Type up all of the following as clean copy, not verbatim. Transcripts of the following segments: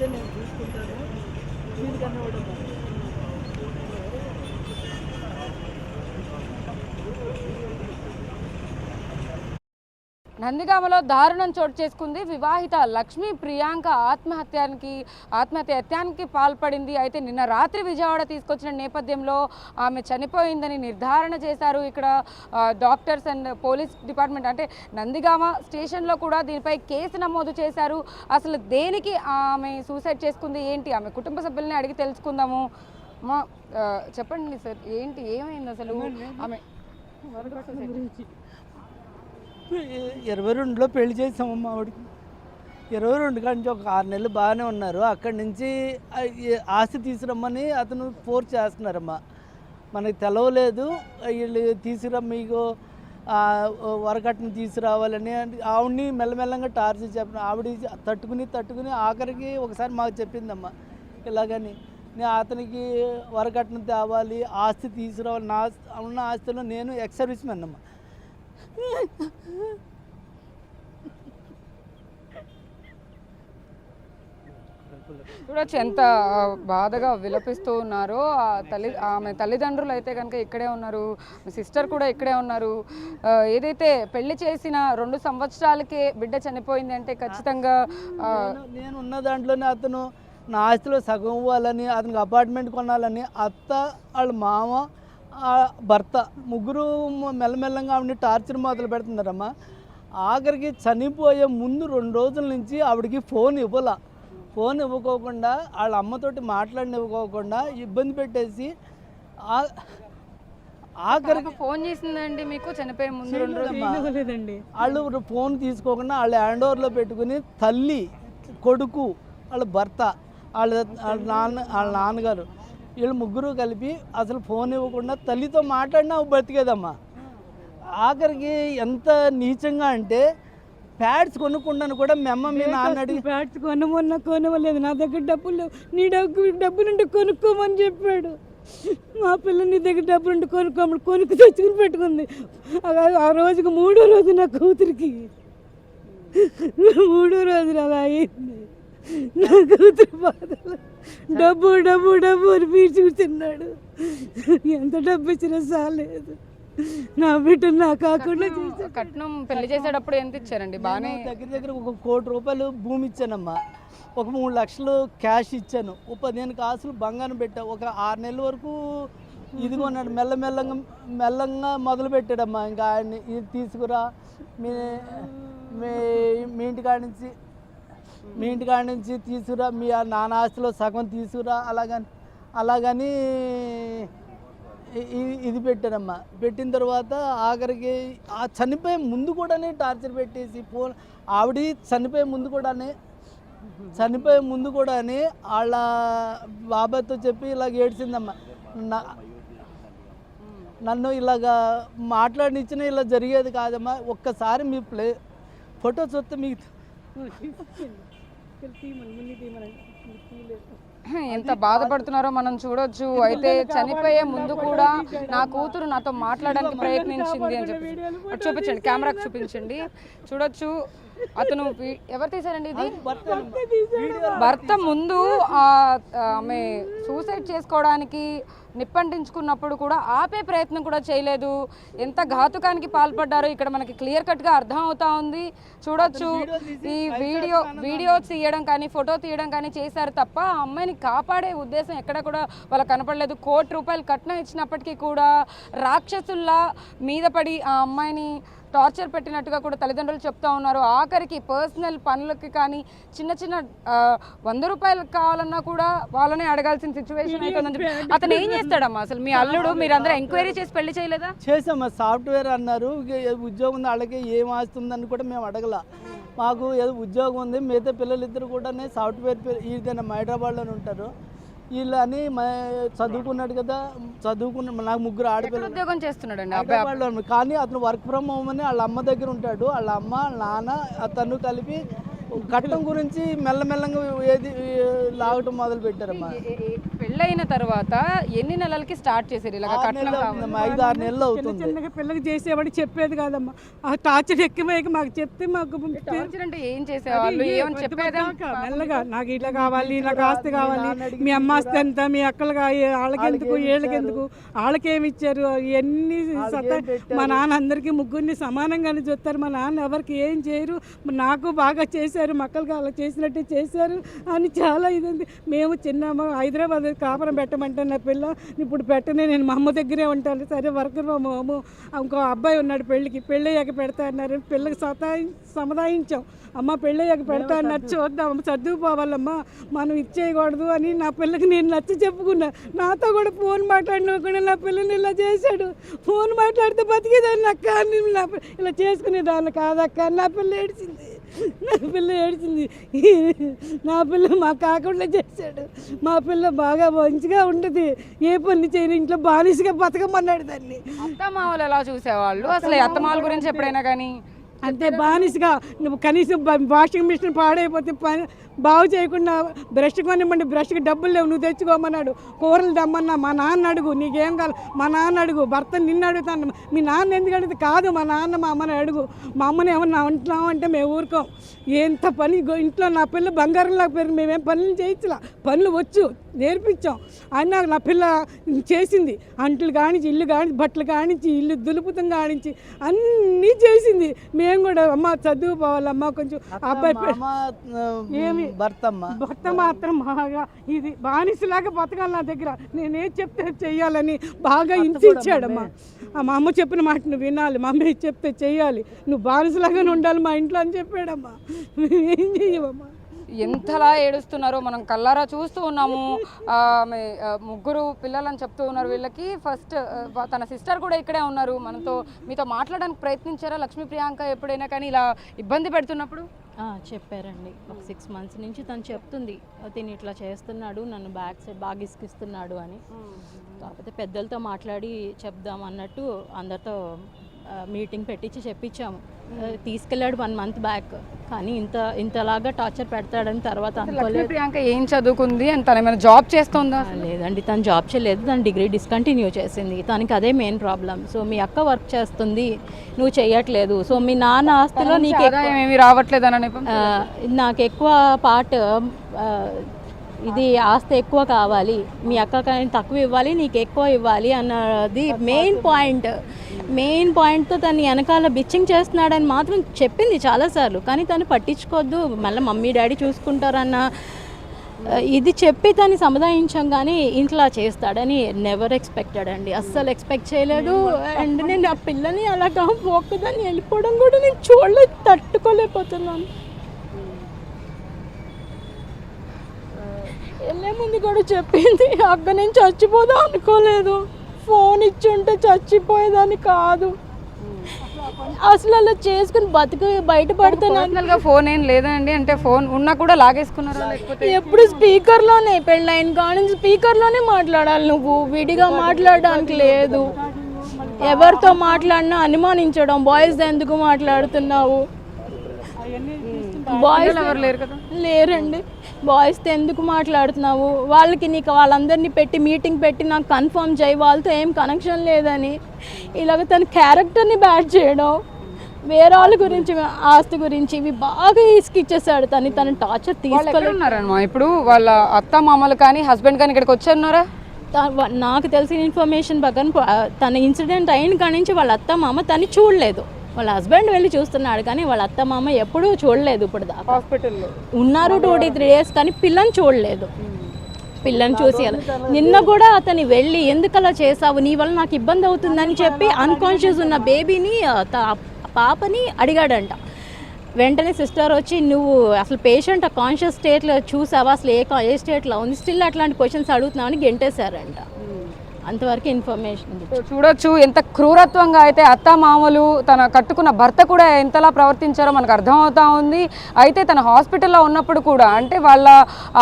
అయితే నేను చూసుకుంటాను, దీనికన్నా కూడా నందిగామలో దారుణం చోటు చేసుకుంది. వివాహిత లక్ష్మీ ప్రియాంక ఆత్మహత్యానికి పాల్పడింది. అయితే నిన్న రాత్రి విజయవాడ తీసుకొచ్చిన నేపథ్యంలో ఆమె చనిపోయిందని నిర్ధారణ చేశారు ఇక్కడ డాక్టర్స్ అండ్ పోలీస్ డిపార్ట్మెంట్. అంటే నందిగామ స్టేషన్లో కూడా దీనిపై కేసు నమోదు చేశారు. అసలు దేనికి ఆమె సూసైడ్ చేసుకుంది ఏంటి, ఆమె కుటుంబ సభ్యుల్ని అడిగి తెలుసుకుందాము. మా చెప్పండి సార్, ఏంటి ఏమైంది అసలు? ఆమె 22లో పెళ్లి చేసామమ్మ ఆవిడకి. 22 కాడి నుంచి ఒక 6 నెలలు బాగానే ఉన్నారు. అక్కడి నుంచి ఆస్తి తీసుకురమ్మని అతను ఫోర్స్ చేస్తున్నారమ్మా. మనకి తెలవలేదు, వీళ్ళు తీసుకురా మీకు వరకట్నం తీసుకురావాలని ఆవిడని మెల్లమెల్లంగా టార్చర్ చెప్పిన. ఆవిడ తట్టుకుని ఆఖరికి ఒకసారి మాకు చెప్పిందమ్మా, ఇలాగని నేను అతనికి వరకట్నం తేవాలి, ఆస్తి తీసుకురావాలి, నా ఉన్న ఆస్తిలో నేను ఎక్స్ సర్వీస్ మ్యాన్ అమ్మా. చూడొచ్చు ఎంత బాధగా విలపిస్తూ ఉన్నారో. ఆమె తల్లిదండ్రులు అయితే కనుక ఇక్కడే ఉన్నారు, సిస్టర్ కూడా ఇక్కడే ఉన్నారు. ఏదైతే పెళ్లి చేసిన 2 సంవత్సరాలకే బిడ్డ చనిపోయింది అంటే ఖచ్చితంగా నేను ఉన్న దాంట్లోనే అతను నా ఆస్తిలో సగం ఇవ్వాలని, అతనికి అపార్ట్మెంట్ కొనాలని అత్త, వాళ్ళ మామ, భర్త ముగ్గురు మెల్లమెల్లంగా ఆవిడని టార్చర్ మొదలు పెడుతున్నారమ్మా. ఆఖరికి చనిపోయే ముందు 2 రోజుల నుంచి ఆవిడకి ఫోన్ ఇవ్వకోకుండా వాళ్ళ అమ్మతోటి మాట్లాడినివ్వకోకుండా ఇబ్బంది పెట్టేసి ఆఖరికి ఫోన్ చేసిందండి మీకు చనిపోయే ముందు 2 రోజులు? వాళ్ళు ఫోన్ తీసుకోకుండా వాళ్ళు హ్యాండ్ ఓవర్లో పెట్టుకుని తల్లి, కొడుకు, వాళ్ళ భర్త, వాళ్ళ నాన్నగారు వీళ్ళు ముగ్గురు కలిపి అసలు ఫోన్ ఇవ్వకుండా తల్లితో మాట్లాడినా బతికేదమ్మా. ఆఖరికి ఎంత నీచంగా అంటే ప్యాడ్స్ కొనుక్కుంటాను కూడా మీ నాన్న అడిగి ప్యాడ్స్ కొనవలేదు, నా దగ్గర డబ్బులు లేవు, నీ డబ్బులుంటే కొనుక్కోమని చెప్పాడు. మా పిల్ల నీ దగ్గర డబ్బులుంటే కొనుక్కు తెచ్చుకుని పెట్టుకుంది. ఆ రోజుకి 3వ రోజు నా కూతురికి 3వ రోజు అలా అయింది. నా కూతురు బాధలు డబ్బు అని పీల్చుకున్నాడు. ఎంత డబ్బు ఇచ్చినా చాలేదు, నా బిడ్డ నా కాకుండా. కట్నం పెళ్లి చేసేటప్పుడు ఎంత ఇచ్చారండి? బాగానే దగ్గర 1 కోటి రూపాయలు భూమి ఇచ్చానమ్మా, ఒక 3 లక్షలు క్యాష్ ఇచ్చాను, 15 కాసులు బంగారం పెట్టా. ఒక 6 నెలల వరకు ఇదిగోన్నాడు. మెల్లంగా మొదలు పెట్టాడమ్మా. ఇంకా ఆయన్ని ఇది తీసుకురా, మీ ఇంటికాడ నుంచి తీసుకురా, మీ నాన్న ఆస్తిలో సగం తీసుకురా, అలాగని ఇది పెట్టారమ్మా. పెట్టిన తర్వాత ఆఖరికి చనిపోయే ముందు కూడానే టార్చర్ పెట్టేసి ఆవిడ చనిపోయే ముందు కూడానే వాళ్ళ బాబాయ్తో చెప్పి ఇలాగ ఏడ్చిందమ్మా, నన్ను ఇలాగా మాట్లాడినిచ్చిన ఇలా జరిగేది కాదమ్మా, ఒక్కసారి మీ ఫోటో చూస్తే మీకు ఎంత బాధపడుతున్నారో మనం చూడొచ్చు. అయితే చనిపోయే ముందు కూడా నా కూతురు నాతో మాట్లాడడానికి ప్రయత్నించింది అని చెప్పి చూపించండి, కెమెరాకి చూపించండి. చూడొచ్చు అతను ఎవరు తీశారండి ఇది? భర్త ముందు ఆమె సూసైడ్ చేసుకోవడానికి నిప్పంటించుకున్నప్పుడు కూడా ఆపే ప్రయత్నం కూడా చేయలేదు. ఎంత ఘాతుకానికి పాల్పడ్డారో ఇక్కడ మనకి క్లియర్ కట్గా అర్థం అవుతా ఉంది. చూడొచ్చు ఈ వీడియో తీయడం కానీ ఫోటో తీయడం కానీ చేశారు తప్ప ఆ అమ్మాయిని కాపాడే ఉద్దేశం ఎక్కడ కూడా వాళ్ళకి కనపడలేదు. 1 కోటి రూపాయలు కట్నం ఇచ్చినప్పటికీ కూడా రాక్షసుల్లా మీద పడి ఆ అమ్మాయిని టార్చర్ పెట్టినట్టుగా కూడా తల్లిదండ్రులు చెప్తా ఉన్నారు. ఆఖరికి పర్సనల్ పనులకి కానీ చిన్న 100 రూపాయలు కావాలన్నా కూడా వాళ్ళనే అడగాల్సిన సిచ్యువేషన్ అవుతుందని. అతను ఏం చేస్తాడమ్మా అసలు? మీ అల్లుడు మీరందరూ ఎంక్వైరీ చేసి పెళ్లి చేయలేదా? చేసామా, సాఫ్ట్వేర్ అన్నారు, ఉద్యోగం వాళ్ళకి ఏం ఆస్తుందని కూడా మేము అడగల. మాకు ఏదో ఉద్యోగం ఉంది, మిగతా పిల్లలిద్దరు కూడా సాఫ్ట్వేర్ ఇదేనా హైదరాబాద్లోనే ఉంటారు. వీళ్ళు అని చదువుకున్నాడు కదా, నాకు 3 ఆడపిల్లలు ఉద్యోగం చేస్తున్నాడండి హైదరాబాద్లో. కానీ అతను వర్క్ ఫ్రమ్ హోమ్ అని వాళ్ళ అమ్మ దగ్గర ఉంటాడు. వాళ్ళ అమ్మ, నాన్న, అతను కలిపి కట్నం గురించి మెల్లమెల్లంగా ఏది లాగటం మొదలు పెట్టారమ్మా. పెళ్ళి పెళ్ళైన తర్వాత ఎన్ని నెలలకి స్టార్ట్ చేశారు ఇలాగ కట్నం కావాలి? 5-6 నెలలు చిన్న అవుతుంది. చిన్నగా పిల్లకి చేసేవాడు చెప్పేది కాదమ్మా. ఆ టార్చర్ ఎక్కిపోయాక మాకు చెప్తే మాకు టార్చర్ అంటే ఏం చేసేవాళ్ళు, ఏమని చెప్పేదా? మెల్లగా నాకు ఇలా కావాలి, నాకు ఆస్తి కావాలి, మీ అమ్మ ఆస్తి ఎంత, మీ అక్కలు వాళ్ళకెందుకు, వీళ్ళకెందుకు, వాళ్ళకేమి ఇచ్చారు, ఇవన్నీ మా నాన్న అందరికీ ముగ్గురిని సమానంగానే చూస్తారు. మా నాన్న ఎవరికి ఏం చేయరు, నాకు బాగా చేశారు, మక్కలకి అలా చేసినట్టే చేశారు అని చాలా ఇదండి. మేము చిన్న హైదరాబాద్ కాపురం పెట్టమంటే నా పిల్ల ఇప్పుడు పెట్టనే, నేను మా అమ్మ దగ్గరే ఉంటాను. సరే వర్కర్ మా అమ్మ, ఇంకో అబ్బాయి ఉన్నాడు పెళ్ళయ్యాక పెడతా అన్నారు. పిల్లకి సముదాయించాం. అమ్మ పెళ్ళయ్యాక పెడతా అన్నారు, చూద్దాం చదువుకోవాలమ్మా, మనం ఇచ్చేయకూడదు అని నా పిల్లకి నేను నచ్చి చెప్పుకున్నా. నాతో కూడా ఫోన్ మాట్లాడినకుండా నా పిల్లని ఇలా చేశాడు. ఫోన్ మాట్లాడితే బతికేదాన్ని అక్క, ఇలా చేసుకునేదాన్ని కాదక్క. నా పిల్ల ఏడ్చింది, నా పిల్ల మా కాకుండా చేశాడు. మా పిల్ల బాగా మంచిగా ఉంటుంది, ఏ పని చేయని, ఇంట్లో బానిసగా బతకమన్నాడు దాన్ని. అత్తమామలు ఎలా చూసేవాళ్ళు అసలు? అత్తమామల గురించి ఎప్పుడైనా కానీ అంతే బానిసగా, నువ్వు కనీసం వాషింగ్ మిషన్ పాడైపోతే బాగు చేయకుండా బ్రష్ కొనివ్వండి, బ్రష్కి డబ్బులు లేవు, నువ్వు తెచ్చుకోమన్నాడు. కూరలు దమ్మన్నా మా నాన్న అడుగు, నీకేం కావాలి మా నాన్న అడుగు, భర్త నిన్ను అడుగుతాను, మీ నాన్న ఎందుకు అడిగితే కాదు మా నాన్న మా అమ్మని అడుగు, మా అమ్మని ఏమన్నా అంటున్నావు అంటే మేము ఊరుకోం. ఎంత పని ఇంట్లో నా పిల్ల బంగారంలాగా పెరిగి మేమేం పనులు చేయించలా, పనులు వచ్చు నేర్పించాం. అయినా నా పిల్ల చేసింది, అంట్లు కానించి, ఇల్లు కానించి, బట్టలు కానించి, ఇల్లు దులుపుతం కానించి అన్నీ చేసింది. మేము కూడా అమ్మ చదువుకోవాలమ్మా, కొంచెం అబ్బాయి భర్త మాత్రం బాగా ఇది బానిసలాగా బతకాలి నా దగ్గర, నేనేం చెప్తే చెయ్యాలని బాగా హింసించాడమ్మా. మా అమ్మ చెప్పిన మాట నువ్వు వినాలి, మా అమ్మ చెప్తే చెయ్యాలి, నువ్వు బానిసలాగానే ఉండాలి మా ఇంట్లో అని చెప్పాడమ్మా. ఏం చెయ్యవమ్మా? ఎంతలా ఏడుస్తున్నారో మనం కల్లారా చూస్తూ ఉన్నాము. ముగ్గురు పిల్లలని చెప్తూ ఉన్నారు. వీళ్ళకి ఫస్ట్ తన సిస్టర్ కూడా ఇక్కడే ఉన్నారు మనతో. మీతో మాట్లాడడానికి ప్రయత్నించారా లక్ష్మీ ప్రియాంక ఎప్పుడైనా కానీ ఇలా ఇబ్బంది పెడుతున్నప్పుడు? చెప్పారండి. ఒక 6 months నుంచి తను చెప్తుంది, తిని ఇట్లా చేస్తున్నాడు, నన్ను బ్యాక్ సైడ్ బాగా ఇసుకిస్తున్నాడు అని. కాకపోతే పెద్దలతో మాట్లాడి చెప్దాం అన్నట్టు అందరితో మీటింగ్ పెట్టించి చెప్పించాము. తీసుకెళ్ళాడు 1 month బ్యాక్. కానీ ఇంతలాగా టార్చర్ పెడతాడని తర్వాత అనుకోలేదు. ప్రియాంక ఏం చదువుకుంది అని, తను ఏమైనా జాబ్ చేస్తుందా? లేదండి, తను జాబ్ చేయలేదు, తను డిగ్రీ డిస్కంటిన్యూ చేసింది. తనకి అదే మెయిన్ ప్రాబ్లం. సో మీ అక్క వర్క్ చేస్తుంది, నువ్వు చేయట్లేదు, సో మీ నాన్న ఆస్తిలో నీకు ఏమీ రావట్లేదు అని నాకు ఎక్కువ పార్ట్ ఇది ఆస్తి ఎక్కువ కావాలి, మీ అక్క కానీ తక్కువ ఇవ్వాలి, నీకు ఎక్కువ ఇవ్వాలి అన్నది మెయిన్ పాయింట్తో తను వెనకాల బిచ్చింగ్ చేస్తున్నాడని మాత్రం చెప్పింది చాలాసార్లు. కానీ తను పట్టించుకోవద్దు, మళ్ళీ మమ్మీ డాడీ చూసుకుంటారన్న ఇది చెప్పి తను సముదాయించాం. కానీ ఇంట్లో చేస్తాడని నెవర్ ఎక్స్పెక్టెడ్ అండి, అస్సలు ఎక్స్పెక్ట్ చేయలేదు. అండ్ నేను ఆ పిల్లని అలాగా ఒక్కదాన్ని వెళ్ళిపోవడం కూడా నేను చూడలేదు, తట్టుకోలేకపోతున్నాను. వెళ్ళే ముందు కూడా చెప్పింది, అక్క నేను చచ్చిపోదా అనుకోలేదు, ఫోన్ ఇచ్చి ఉంటే చచ్చిపోయేదాన్ని కాదు, అసలు అలా చేసుకుని బయటపడుతున్నా. ఫోన్ ఏం లేదండి అంటే, ఫోన్ ఉన్నా కూడా లాగేసుకున్నారా? ఎప్పుడు స్పీకర్లోనే, పెళ్ళైన కానీ స్పీకర్లోనే మాట్లాడాలి, నువ్వు విడిగా మాట్లాడడానికి లేదు. ఎవరితో మాట్లాడినా అనుమానించడం, బాయ్స్ ఎందుకు మాట్లాడుతున్నావు, బాయ్స్ ఎవరు లేరు కదా, లేరండి, బాయ్స్తో ఎందుకు మాట్లాడుతున్నావు, వాళ్ళకి నీకు వాళ్ళందరినీ పెట్టి మీటింగ్ పెట్టి నాకు కన్ఫర్మ్ చేయి, వాళ్ళతో ఏం కనెక్షన్ లేదని ఇలాగ తన క్యారెక్టర్ని బ్యాడ్ చేయడం, వేరే వాళ్ళ గురించి ఆస్తి గురించి ఇవి బాగా ఇసుకిచ్చేసాడు. తన టార్చర్ తీసుకెళ్ళున్నారమ్మా. ఇప్పుడు వాళ్ళ అత్త మామలు కానీ హస్బెండ్ కానీ ఇక్కడికి వచ్చారా? నాకు తెలిసిన ఇన్ఫర్మేషన్ ప్రకారం తన ఇన్సిడెంట్ అయిన కాడి నుంచి వాళ్ళ అత్త మామ తను చూడలేదు, వాళ్ళ హస్బెండ్ వెళ్ళి చూస్తున్నాడు కానీ వాళ్ళ అత్త మామ ఎప్పుడూ చూడలేదు. ఇప్పుడు దాకా హాస్పిటల్లో ఉన్నారు 2-3 days కానీ పిల్లని చూడలేదు. పిల్లని చూసి నిన్న కూడా అతని వెళ్ళి ఎందుకు అలా చేసావు, నీ వల్ల నాకు ఇబ్బంది అవుతుందని చెప్పి అన్కాన్షియస్ ఉన్న బేబీని పాపని అడిగాడంట. వెంటనే సిస్టర్ వచ్చి నువ్వు అసలు పేషెంట్ ఆ కాన్షియస్ స్టేట్లో చూసావా, అసలు ఏ స్టేట్లో ఉంది, స్టిల్ అట్లాంటి క్వశ్చన్స్ అడుగుతున్నామని గెంటేశారంట. అంతవరకు ఇన్ఫర్మేషన్ సో చూడొచ్చు ఎంత క్రూరత్వంగా అయితే అత్త మామలు తన కట్టుకున్న భర్త కూడా ఎంతలా ప్రవర్తించారో మనకు అర్థమవుతా ఉంది. అయితే తన హాస్పిటల్లో ఉన్నప్పుడు కూడా అంటే వాళ్ళ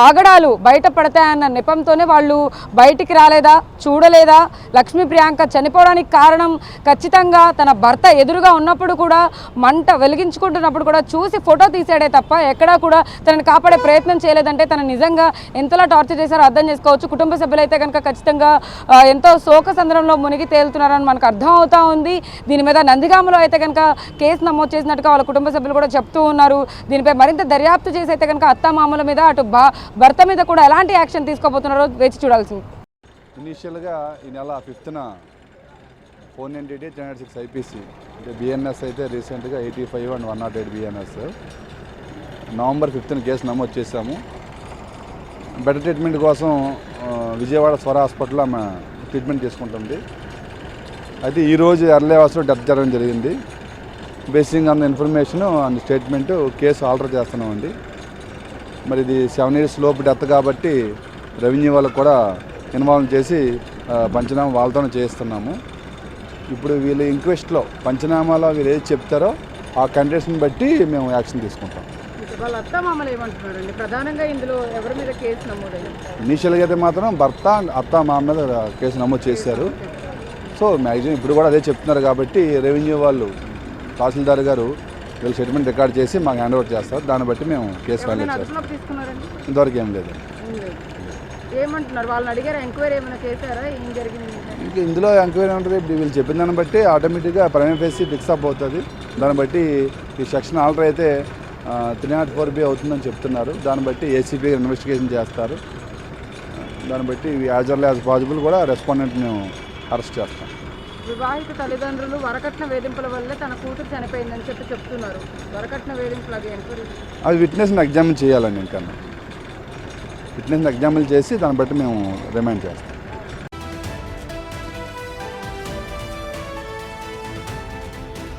ఆగడాలు బయట పడతాయన్న నెపంతోనే వాళ్ళు బయటికి రాలేదా, చూడలేదా? లక్ష్మీ ప్రియాంక చనిపోవడానికి కారణం ఖచ్చితంగా తన భర్త ఎదురుగా ఉన్నప్పుడు కూడా మంట వెలిగించుకుంటున్నప్పుడు కూడా చూసి ఫోటో తీసాడే తప్ప ఎక్కడా కూడా తనని కాపాడే ప్రయత్నం చేయలేదంటే తను నిజంగా ఎంతలా టార్చర్ చేశారో అర్థం చేసుకోవచ్చు. కుటుంబ సభ్యులైతే కనుక ఖచ్చితంగా ఎంతో శోక సంద్రంలో మునిగి తేలుతున్నారని మనకు అర్థం అవుతా ఉంది. దీని మీద నందిగామలో అయితే కనుక కేసు నమోదు చేసినట్టుగా వాళ్ళ కుటుంబ సభ్యులు కూడా చెప్తూ ఉన్నారు. దీనిపై మరింత దర్యాప్తు చేసి అయితే కనుక అత్తామామల మీద అటు భర్త మీద కూడా ఎలాంటి యాక్షన్ తీసుకోబోతున్నారో వేచి చూడాల్సింది. ఇనీషియల్గా ఈ నెల 5th 498 306 ఐపీసీ అంటే బిఎన్ఎస్ అయితే రీసెంట్గా 85 and 108 BNS November 5th case నమోదు చేశాము. బెటర్ ట్రీట్మెంట్ కోసం విజయవాడ స్వర హాస్పిటల్లో ఆమె ట్రీట్మెంట్ తీసుకుంటుంది. అయితే ఈరోజు ఎర్లీ అవర్స్లో డెత్ జరగడం జరిగింది. Basing on the information and statement case alter చేస్తున్నామండి. మరి ఇది 7 years లోపు డెత్ కాబట్టి రెవెన్యూ వాళ్ళకు కూడా ఇన్వాల్వ్ చేసి పంచనామా వాళ్ళతోనే చేయిస్తున్నాము. ఇప్పుడు వీళ్ళు ఇంక్వెస్ట్లో పంచనామాలో వీళ్ళు ఏది చెప్తారో ఆ కండిషన్ బట్టి మేము యాక్షన్ తీసుకుంటాం. వాళ్ళ అత్తామామలు ఏమంటున్నారండి? ప్రధానంగా ఇందులో ఎవరి మీద కేసు నమోదైంది? ఇనీషియల్గా అయితే మాత్రం భర్త అత్త మామ మీద కేసు నమోదు చేశారు. సో మ్యాక్సిమం ఇప్పుడు కూడా అదే చెప్తున్నారు కాబట్టి రెవెన్యూ వాళ్ళు తహసీల్దార్ గారు వీళ్ళు స్టేట్మెంట్ రికార్డ్ చేసి మాకు హ్యాండ్ ఓవర్ చేస్తారు. దాన్ని బట్టి మేము కేసు ఫైల్ చేస్తాం. ఇంతవరకు ఏం లేదు. ఏమంటున్నారు? వాళ్ళని అడిగారు, ఎంక్వైరీ ఏమైనా చేశారా? ఏం జరిగింది? ఇంకా ఇందులో ఎంక్వైరీ ఉంటుంది. ఇప్పుడు వీళ్ళు చెప్పిన దాన్ని బట్టి ఆటోమేటిక్గా ప్రైమరీ ఫేసి ఫిక్స్ అప్ అవుతుంది. దాన్ని బట్టి ఈ సెక్షన్ ఆల్టర్ అయితే 304B అవుతుందని చెప్తున్నారు. దాన్ని బట్టి ఏసీబీ ఇన్వెస్టిగేషన్ చేస్తారు. దాన్ని బట్టి యాజ్ ఎర్లీ యాజ్ పాసిబుల్ కూడా రెస్పాండెంట్ మేము అరెస్ట్ చేస్తాం. వివాహిత తల్లిదండ్రులు వరకట్న వేధింపుల వల్లే తన కూతురు చనిపోయిందని చెప్తున్నారు. వరకట్న వేధింపులు అది ఎంక్వైరీ అది విట్నెస్ని ఎగ్జామిన్ చేయాలండి. ఇంకా విట్నెస్ని ఎగ్జామిన్ చేసి దాన్ని బట్టి మేము రిమైండ్ చేస్తాం.